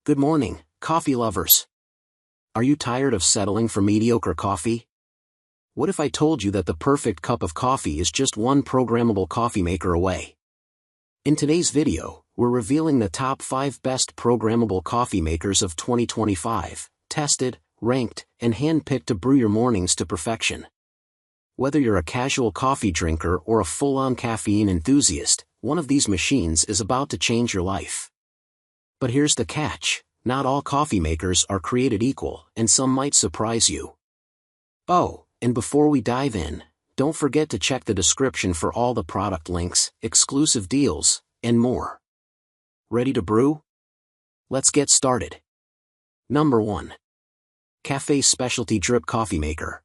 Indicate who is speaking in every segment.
Speaker 1: Good morning, coffee lovers. Are you tired of settling for mediocre coffee? What if I told you that the perfect cup of coffee is just one programmable coffee maker away? In today's video, we're revealing the top 5 best programmable coffee makers of 2025, tested, ranked, and hand-picked to brew your mornings to perfection. Whether you're a casual coffee drinker or a full-on caffeine enthusiast, one of these machines is about to change your life. But here's the catch. Not all coffee makers are created equal, and some might surprise you. Oh, and before we dive in, don't forget to check the description for all the product links, exclusive deals, and more. Ready to brew? Let's get started. Number 1. Café Specialty Drip Coffee Maker.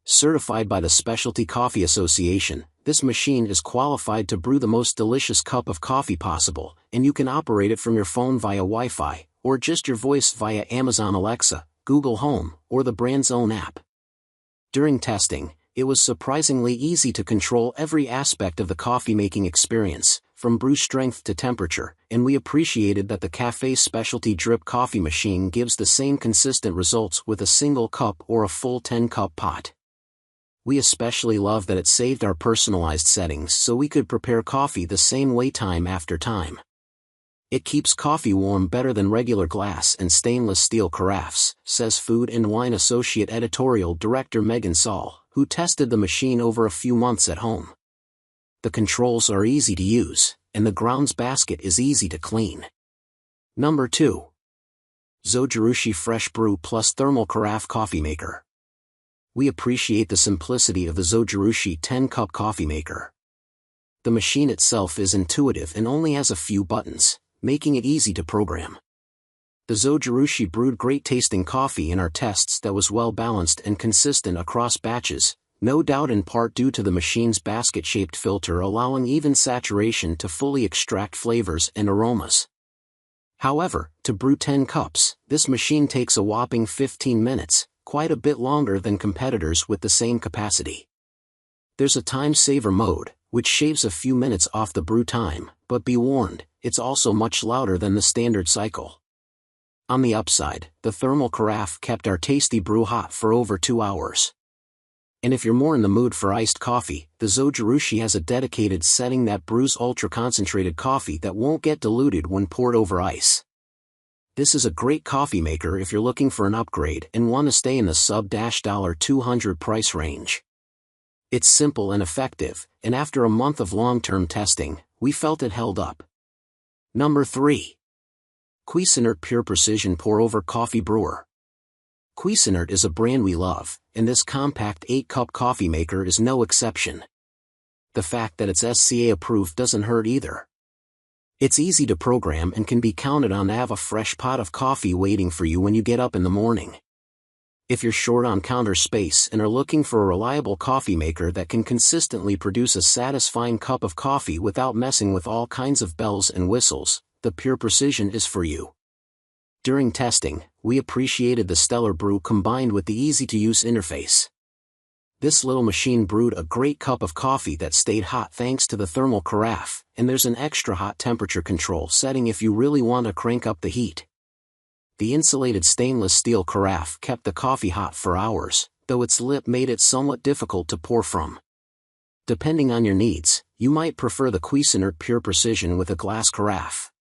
Speaker 1: Certified by the Specialty Coffee Association, this machine is qualified to brew the most delicious cup of coffee possible, and you can operate it from your phone via Wi-Fi, or just your voice via Amazon Alexa, Google Home, or the brand's own app. During testing, it was surprisingly easy to control every aspect of the coffee-making experience, from brew strength to temperature, and we appreciated that the Café Specialty Drip Coffee Machine gives the same consistent results with a single cup or a full 10-cup pot. We especially love that it saved our personalized settings so we could prepare coffee the same way time after time. It keeps coffee warm better than regular glass and stainless steel carafes, says Food and Wine Associate Editorial Director Megan Saul, who tested the machine over a few months at home. The controls are easy to use, and the grounds basket is easy to clean. Number 2. Zojirushi Fresh Brew Plus Thermal Carafe Coffee Maker. We appreciate the simplicity of the Zojirushi 10-cup coffee maker. The machine itself is intuitive and only has a few buttons, making it easy to program. The Zojirushi brewed great-tasting coffee in our tests that was well-balanced and consistent across batches, no doubt in part due to the machine's basket-shaped filter allowing even saturation to fully extract flavors and aromas. However, to brew 10 cups, this machine takes a whopping 15 minutes, quite a bit longer than competitors with the same capacity. There's a time-saver mode, which shaves a few minutes off the brew time, but be warned, it's also much louder than the standard cycle. On the upside, the thermal carafe kept our tasty brew hot for over 2 hours. And if you're more in the mood for iced coffee, the Zojirushi has a dedicated setting that brews ultra-concentrated coffee that won't get diluted when poured over ice. This is a great coffee maker if you're looking for an upgrade and want to stay in the sub-$200 price range. It's simple and effective, and after a month of long-term testing, we felt it held up. Number 3. Cuisinart PurePrecision Pour-Over Coffee Brewer. Cuisinart is a brand we love, and this compact 8-cup coffee maker is no exception. The fact that it's SCA approved doesn't hurt either. It's easy to program and can be counted on to have a fresh pot of coffee waiting for you when you get up in the morning. If you're short on counter space and are looking for a reliable coffee maker that can consistently produce a satisfying cup of coffee without messing with all kinds of bells and whistles, the PurePrecision is for you. During testing, we appreciated the stellar brew combined with the easy-to-use interface. This little machine brewed a great cup of coffee that stayed hot thanks to the thermal carafe, and there's an extra hot temperature control setting if you really want to crank up the heat. The insulated stainless steel carafe kept the coffee hot for hours, though its lip made it somewhat difficult to pour from. Depending on your needs, you might prefer the Cuisinart PurePrecision with a glass carafe.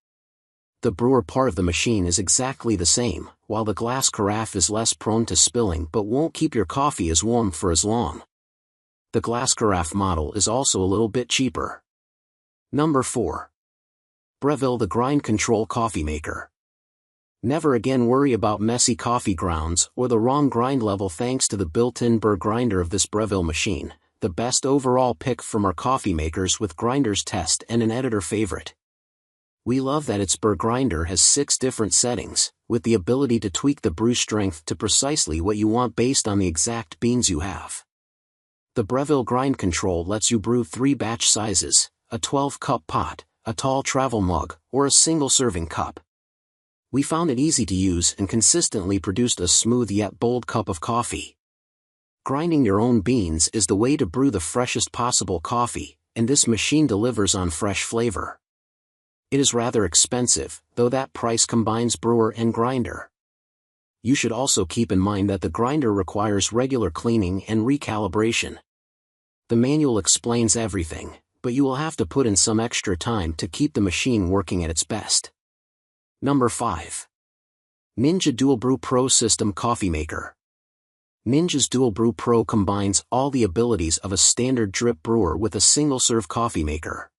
Speaker 1: The brewer part of the machine is exactly the same, while the glass carafe is less prone to spilling but won't keep your coffee as warm for as long. The glass carafe model is also a little bit cheaper. Number 4. Breville The Grind Control Coffee Maker. Never again worry about messy coffee grounds or the wrong grind level thanks to the built-in burr grinder of this Breville machine, the best overall pick from our coffee makers with grinders test and an editor favorite. We love that its burr grinder has 6 different settings, with the ability to tweak the brew strength to precisely what you want based on the exact beans you have. The Breville grind control lets you brew 3 batch sizes, a 12-cup pot, a tall travel mug, or a single-serving cup. We found it easy to use and consistently produced a smooth yet bold cup of coffee. Grinding your own beans is the way to brew the freshest possible coffee, and this machine delivers on fresh flavor. It is rather expensive, though that price combines brewer and grinder. You should also keep in mind that the grinder requires regular cleaning and recalibration. The manual explains everything, but you will have to put in some extra time to keep the machine working at its best. Number 5. Ninja DualBrew Pro System Coffee Maker. Ninja's DualBrew Pro combines all the abilities of a standard drip brewer with a single-serve coffee maker.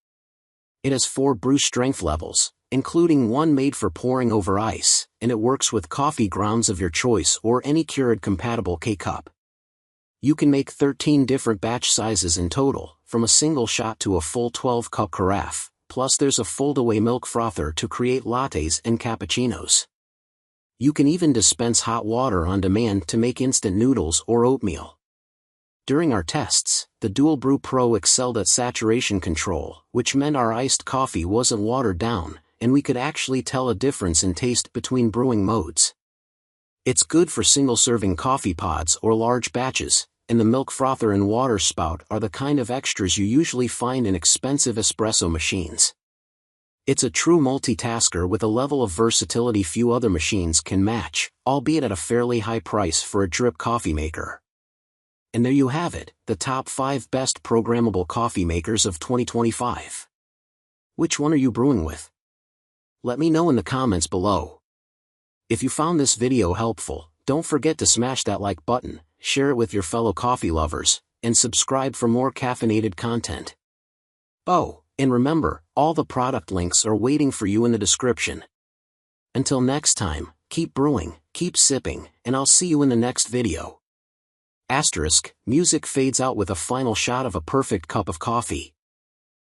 Speaker 1: It has 4 brew strength levels, including one made for pouring over ice, and it works with coffee grounds of your choice or any Keurig-compatible K-cup. You can make 13 different batch sizes in total, from a single shot to a full 12-cup carafe, plus there's a fold-away milk frother to create lattes and cappuccinos. You can even dispense hot water on demand to make instant noodles or oatmeal. During our tests, the DualBrew Pro excelled at saturation control, which meant our iced coffee wasn't watered down, and we could actually tell a difference in taste between brewing modes. It's good for single-serving coffee pods or large batches, and the milk frother and water spout are the kind of extras you usually find in expensive espresso machines. It's a true multitasker with a level of versatility few other machines can match, albeit at a fairly high price for a drip coffee maker. And there you have it, the top 5 best programmable coffee makers of 2025. Which one are you brewing with? Let me know in the comments below. If you found this video helpful, don't forget to smash that like button, share it with your fellow coffee lovers, and subscribe for more caffeinated content. Oh, and remember, all the product links are waiting for you in the description. Until next time, keep brewing, keep sipping, and I'll see you in the next video. Asterisk, music fades out with a final shot of a perfect cup of coffee.